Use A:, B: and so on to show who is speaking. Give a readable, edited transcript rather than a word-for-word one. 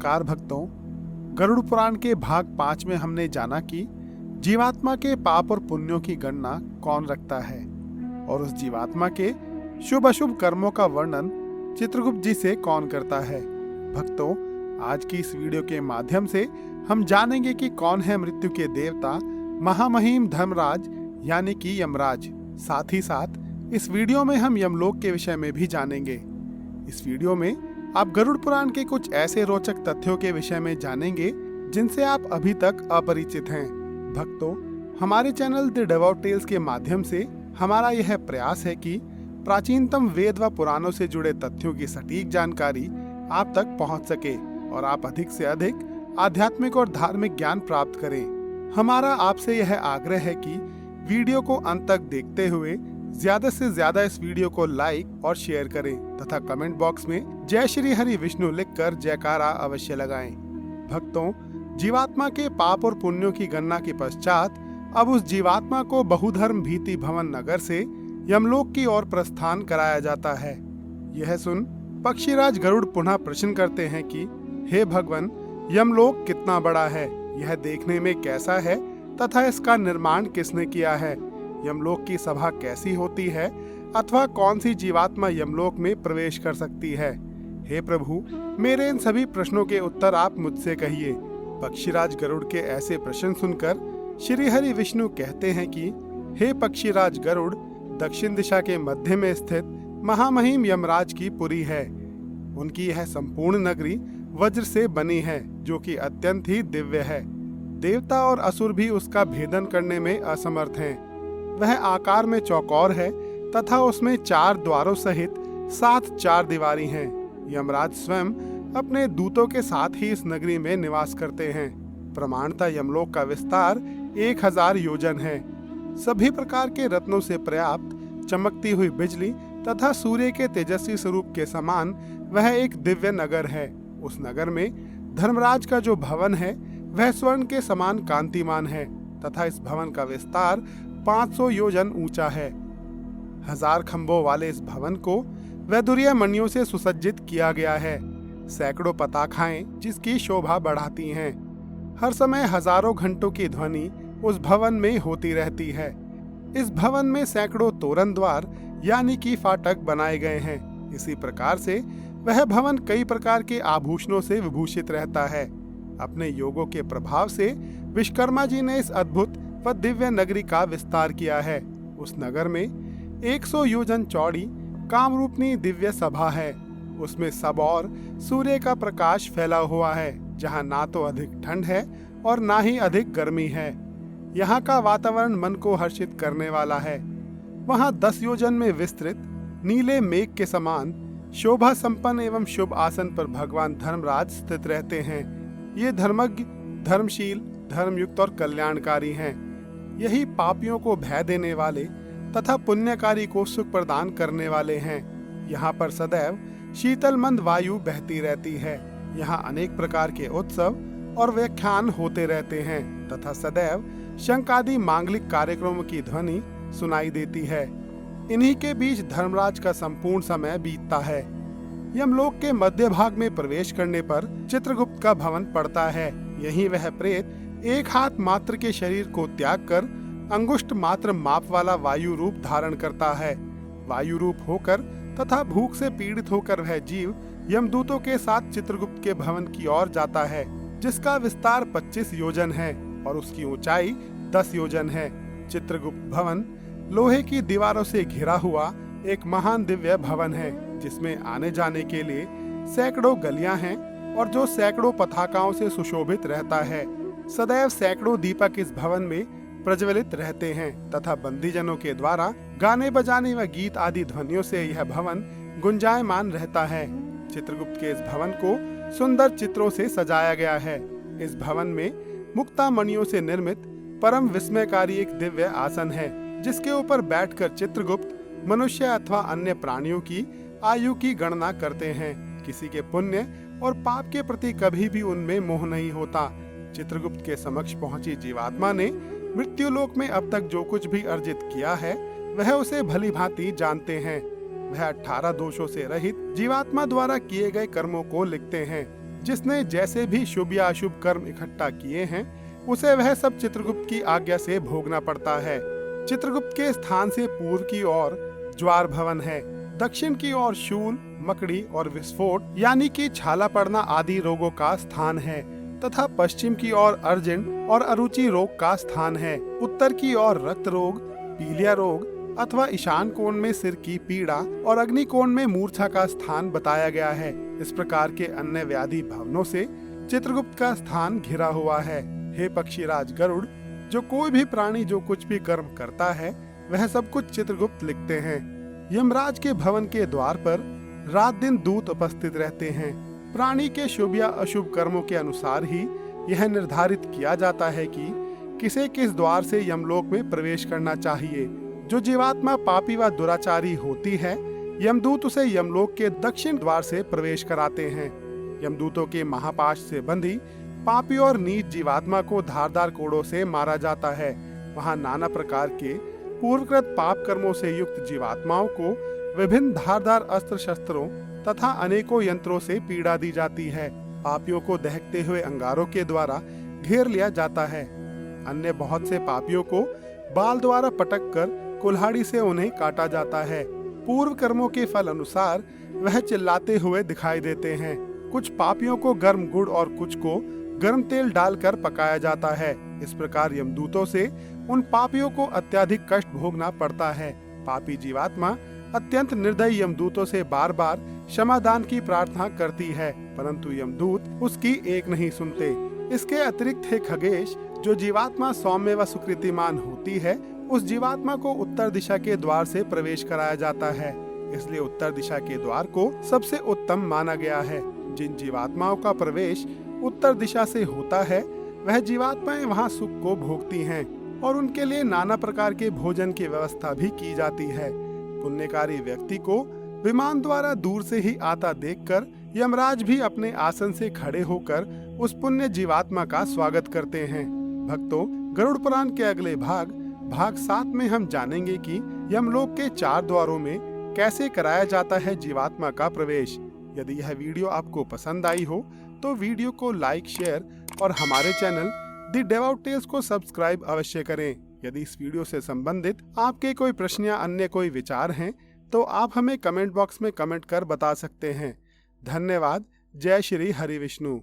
A: नमस्कार भक्तों। गरुड़ पुराण के भाग 5 में हमने जाना कि जीवात्मा के पाप और पुण्यों की गणना कौन रखता है और उस जीवात्मा के शुभ अशुभ कर्मों का वर्णन चित्रगुप्त जी से कौन करता है। भक्तों, आज की इस वीडियो के माध्यम से हम जानेंगे कि कौन है मृत्यु के देवता महामहिम धर्मराज यानी कि यमराज। साथ ही साथ इस वीडियो में हम यमलोक के विषय में भी जानेंगे। इस वीडियो में आप गरुड़ पुराण के कुछ ऐसे रोचक तथ्यों के विषय में जानेंगे जिनसे आप अभी तक अपरिचित हैं। भक्तों, हमारे चैनल द डिवोट टेल्स के माध्यम से हमारा यह प्रयास है कि प्राचीनतम वेद व पुराणों से जुड़े तथ्यों की सटीक जानकारी आप तक पहुंच सके और आप अधिक से अधिक आध्यात्मिक और धार्मिक ज्ञान प्राप्त करें। हमारा आपसे यह आग्रह है कि वीडियो को अंत तक देखते हुए ज्यादा से ज्यादा इस वीडियो को लाइक और शेयर करें तथा कमेंट बॉक्स में जय श्री हरि विष्णु लिखकर जयकारा अवश्य लगाएं। भक्तों, जीवात्मा के पाप और पुण्यों की गणना के पश्चात अब उस जीवात्मा को बहुधर्म भीति भवन नगर से यमलोक की ओर प्रस्थान कराया जाता है। यह सुन पक्षीराज गरुड़ पुनः प्रश्न करते हैं कि हे भगवान, यमलोक कितना बड़ा है, यह देखने में कैसा है तथा इसका निर्माण किसने किया है, यमलोक की सभा कैसी होती है अथवा कौन सी जीवात्मा यमलोक में प्रवेश कर सकती है। हे प्रभु, मेरे इन सभी प्रश्नों के उत्तर आप मुझसे कहिए। पक्षीराज गरुड़ के ऐसे प्रश्न सुनकर श्री हरि विष्णु कहते हैं कि हे पक्षीराज गरुड़, दक्षिण दिशा के मध्य में स्थित महामहिम यमराज की पुरी है। उनकी यह संपूर्ण नगरी वज्र से बनी है जो कि अत्यंत ही दिव्य है। देवता और असुर भी उसका भेदन करने में असमर्थ हैं। वह आकार में चौकोर है तथा उसमें 4 द्वारों सहित 7 चार दीवारी हैं। यमराज स्वयं अपने दूतों के साथ ही इस नगरी में निवास करते हैं। प्रमाणतः यमलोक का विस्तार 1000 योजन है। सभी प्रकार के रत्नों से पर्याप्त चमकती हुई बिजली तथा सूर्य के तेजस्वी स्वरूप के समान वह एक दिव्य नगर है। उस नगर में धर्मराज का जो भवन है वह स्वर्ण के समान कांतिमान है तथा इस भवन का विस्तार 500 योजन ऊंचा है। 1000 खंभों वाले इस भवन को वैदुर्य मणियों से सुसज्जित किया गया है। सैकड़ों पताखाएं जिसकी शोभा बढ़ाती हैं। हर समय हजारों घंटों की ध्वनि उस भवन में होती रहती है। इस भवन में सैकड़ों तोरण द्वार यानी कि फाटक बनाए गए हैं। इसी प्रकार से वह भवन कई प्रकार के आभूषणों से विभूषित रहता है। अपने योगों के प्रभाव से विश्वकर्मा जी ने इस अद्भुत व दिव्य नगरी का विस्तार किया है। उस नगर में 100 योजन चौड़ी कामरूपनी दिव्य सभा है। उसमें सब और सूर्य का प्रकाश फैला हुआ है, जहाँ ना तो अधिक ठंड है और ना ही अधिक गर्मी है। यहाँ का वातावरण मन को हर्षित करने वाला है। वहाँ 10 योजन में विस्तृत नीले मेघ के समान शोभा संपन्न एवं शुभ आसन पर भगवान धर्मराज स्थित रहते हैं। ये धर्मज्ञ, धर्मशील, धर्मयुक्त और कल्याणकारी हैं। यही पापियों को भय देने वाले तथा पुण्यकारी को सुख प्रदान करने वाले हैं। यहाँ पर सदैव शीतल मंद वायु बहती रहती है। यहाँ अनेक प्रकार के उत्सव और व्याख्यान होते रहते हैं तथा सदैव शंख आदि मांगलिक कार्यक्रमों की ध्वनि सुनाई देती है। इन्हीं के बीच धर्मराज का संपूर्ण समय बीतता है। यमलोक के मध्य भाग में प्रवेश करने पर चित्रगुप्त का भवन पड़ता है। यहीं वह प्रेत एक हाथ मात्र के शरीर को त्याग कर अंगुष्ठ मात्र माप वाला वायु रूप धारण करता है। वायु रूप होकर तथा भूख से पीड़ित होकर वह जीव यमदूतों के साथ चित्रगुप्त के भवन की ओर जाता है, जिसका विस्तार 25 योजन है और उसकी ऊंचाई 10 योजन है। चित्रगुप्त भवन लोहे की दीवारों से घिरा हुआ एक महान दिव्य भवन है, जिसमें आने जाने के लिए सैकड़ों गलियां हैं और जो सैकड़ों पताकाओं से सुशोभित रहता है। सदैव सैकड़ों दीपक इस भवन में प्रज्वलित रहते हैं तथा बंदीजनों के द्वारा गाने बजाने व गीत आदि ध्वनियों से यह भवन गुंजायमान रहता है। चित्रगुप्त के इस भवन को सुंदर चित्रों से सजाया गया है। इस भवन में मुक्ता मणियों से निर्मित परम विस्मयकारी एक दिव्य आसन है, जिसके ऊपर बैठकर चित्रगुप्त मनुष्य अथवा अन्य प्राणियों की आयु की गणना करते हैं। किसी के पुण्य और पाप के प्रति कभी भी उनमें मोह नहीं होता। चित्रगुप्त के समक्ष पहुंची जीवात्मा ने मृत्युलोक में अब तक जो कुछ भी अर्जित किया है वह उसे भली भांति जानते हैं। वह 18 दोषों से रहित जीवात्मा द्वारा किए गए कर्मों को लिखते हैं। जिसने जैसे भी शुभ या अशुभ कर्म इकट्ठा किए हैं उसे वह सब चित्रगुप्त की आज्ञा से भोगना पड़ता है। चित्रगुप्त के स्थान से पूर्व की ओर ज्वार भवन है, दक्षिण की ओर शूल, मकड़ी और विस्फोट यानी कि छाला पड़ना आदि रोगों का स्थान है तथा पश्चिम की ओर अर्जुन और अरुचि रोग का स्थान है। उत्तर की ओर रक्त रोग, पीलिया रोग अथवा ईशान कोण में सिर की पीड़ा और अग्नि कोण में मूर्छा का स्थान बताया गया है। इस प्रकार के अन्य व्याधि भवनों से चित्रगुप्त का स्थान घिरा हुआ है। हे पक्षीराज गरुड़, जो कोई भी प्राणी जो कुछ भी कर्म करता है वह सब कुछ चित्रगुप्त लिखते हैं। यमराज के भवन के द्वार पर रात दिन दूत उपस्थित रहते हैं। प्राणी के शुभ या अशुभ कर्मों के अनुसार ही यह निर्धारित किया जाता है कि किसे किस द्वार से यमलोक में प्रवेश करना चाहिए। जो जीवात्मा पापी व दुराचारी होती है, यमदूत उसे यमलोक के दक्षिण द्वार से प्रवेश कराते हैं। यमदूतों के महापाश से बंधी पापी और नीच जीवात्मा को धारदार कोड़ों से मारा जाता है। वहाँ नाना प्रकार के पूर्वकृत पाप कर्मों से युक्त जीवात्माओं को विभिन्न धारदार अस्त्र शस्त्रों तथा अनेकों यंत्रों से पीड़ा दी जाती है। पापियों को दहकते हुए अंगारों के द्वारा घेर लिया जाता है। अन्य बहुत से पापियों को बाल द्वारा पटक कर कुल्हाड़ी से उन्हें काटा जाता है। पूर्व कर्मों के फल अनुसार वह चिल्लाते हुए दिखाई देते हैं। कुछ पापियों को गर्म गुड़ और कुछ को गर्म तेल डालकर पकाया जाता है। इस प्रकार यमदूतों से उन पापियों को अत्यधिक कष्ट भोगना पड़ता है। पापी जीवात्मा अत्यंत निर्दयी यमदूतों से बार बार क्षमादान की प्रार्थना करती है, परंतु यमदूत उसकी एक नहीं सुनते। इसके अतिरिक्त हे खगेश, जो जीवात्मा सौम्य व सुकृतिमान होती है उस जीवात्मा को उत्तर दिशा के द्वार से प्रवेश कराया जाता है। इसलिए उत्तर दिशा के द्वार को सबसे उत्तम माना गया है। जिन जीवात्माओं का प्रवेश उत्तर दिशा से होता है वह जीवात्माएं वहां सुख को भोगती हैं और उनके लिए नाना प्रकार के भोजन की व्यवस्था भी की जाती है। पुण्यकारी व्यक्ति को विमान द्वारा दूर से ही आता देखकर यमराज भी अपने आसन से खड़े होकर उस पुण्य जीवात्मा का स्वागत करते हैं। भक्तों, गरुड़ पुराण के अगले भाग 7 में हम जानेंगे कि यमलोक के 4 द्वारों में कैसे कराया जाता है जीवात्मा का प्रवेश। यदि यह वीडियो आपको पसंद आई हो तो वीडियो को लाइक, शेयर और हमारे चैनल द डेवोट टेल्स को सब्सक्राइब अवश्य करें। यदि इस वीडियो से संबंधित आपके कोई प्रश्न या अन्य कोई विचार हैं तो आप हमें कमेंट बॉक्स में कमेंट कर बता सकते हैं। धन्यवाद। जय श्री हरि विष्णु।